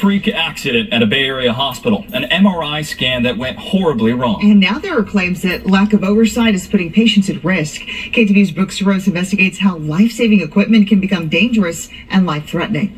freak accident at a Bay Area hospital, an MRI scan that went horribly wrong. And now there are claims that lack of oversight is putting patients at risk. KTV's Brooks Rose investigates how life-saving equipment can become dangerous and life-threatening.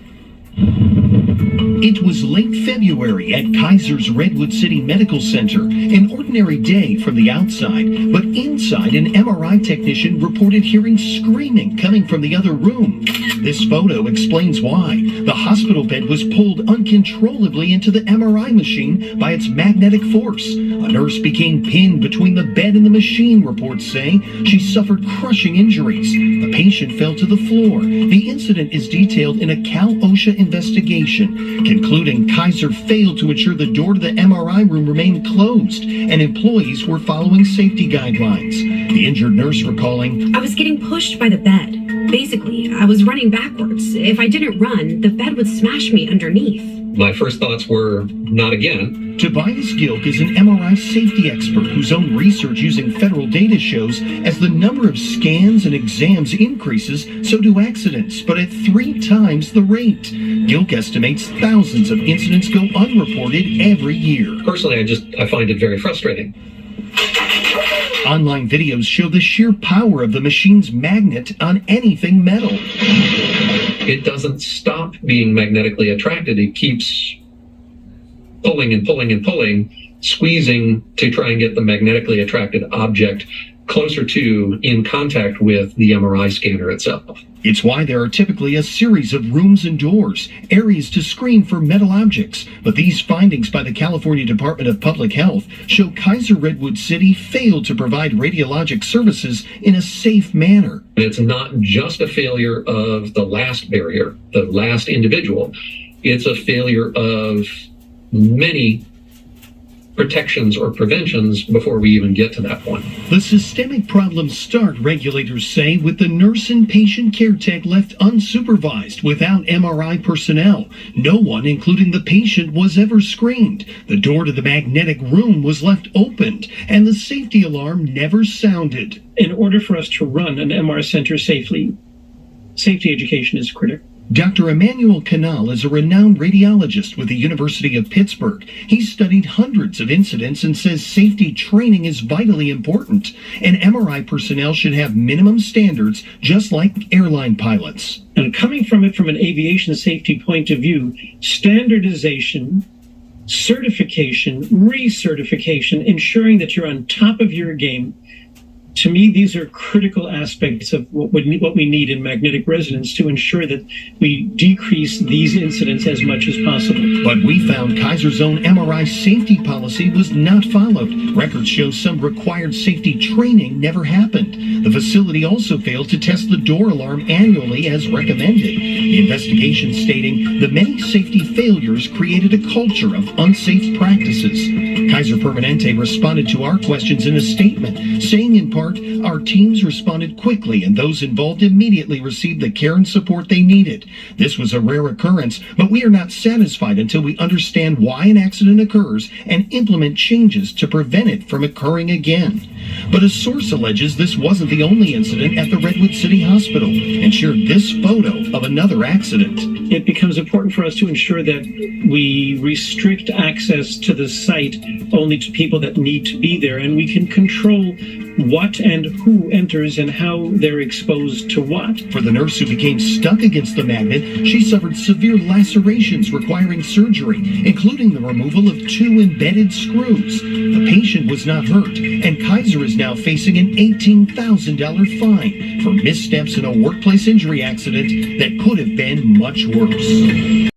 It was late February at Kaiser's Redwood City Medical Center, an ordinary day from the outside, but inside an MRI technician reported hearing screaming coming from the other room. This photo explains why. The hospital bed was pulled uncontrollably into the MRI machine by its magnetic force. A nurse became pinned between the bed and the machine, reports say. She suffered crushing injuries. The patient fell to the floor. The incident is detailed in a Cal OSHA investigation, concluding Kaiser failed to ensure the door to the MRI room remained closed and employees were following safety guidelines. The injured nurse recalling, "I was getting pushed by the bed. Basically, I was running backwards. If I didn't run, the bed would smash me underneath." My first thoughts were, not again. Tobias Gilk is an MRI safety expert whose own research using federal data shows as the number of scans and exams increases, so do accidents, but at 3 times the rate. Gilk estimates thousands of incidents go unreported every year. Personally, I find it very frustrating. Online videos show the sheer power of the machine's magnet on anything metal. It doesn't stop being magnetically attracted. It keeps pulling and pulling and pulling, squeezing to try and get the magnetically attracted object closer to, in contact with, the MRI scanner itself. It's why there are typically a series of rooms and doors, areas to screen for metal objects. But these findings by the California Department of Public Health show Kaiser Redwood City failed to provide radiologic services in a safe manner. It's not just a failure of the last barrier, the last individual. It's a failure of many protections or preventions before we even get to that point. The systemic problems start, regulators say, with the nurse and patient care tech left unsupervised without MRI personnel. No one, including the patient, was ever screened. The door to the magnetic room was left opened, and the safety alarm never sounded. In order for us to run an MR center safely, safety education is critical. Dr. Emmanuel Canal is a renowned radiologist with the University of Pittsburgh. He's studied hundreds of incidents and says safety training is vitally important. And MRI personnel should have minimum standards, just like airline pilots. And coming from it from an aviation safety point of view, standardization, certification, recertification, ensuring that you're on top of your game. To me, these are critical aspects of what we need in magnetic resonance to ensure that we decrease these incidents as much as possible. But we found Kaiser's own MRI safety policy was not followed. Records show some required safety training never happened. The facility also failed to test the door alarm annually as recommended. The investigation stating the many safety failures created a culture of unsafe practices. Kaiser Permanente responded to our questions in a statement, saying in part, "Our teams responded quickly and those involved immediately received the care and support they needed. This was a rare occurrence, but we are not satisfied until we understand why an accident occurs and implement changes to prevent it from occurring again." But a source alleges this wasn't the only incident at the Redwood City Hospital and shared this photo of another accident. It becomes important for us to ensure that we restrict access to the site only to people that need to be there, and we can control what and who enters and how they're exposed to what. For the nurse who became stuck against the magnet, she suffered severe lacerations requiring surgery, including the removal of 2 embedded screws. The patient was not hurt, and Kaiser is now facing an $18,000 fine for missteps in a workplace injury accident that could have been much worse.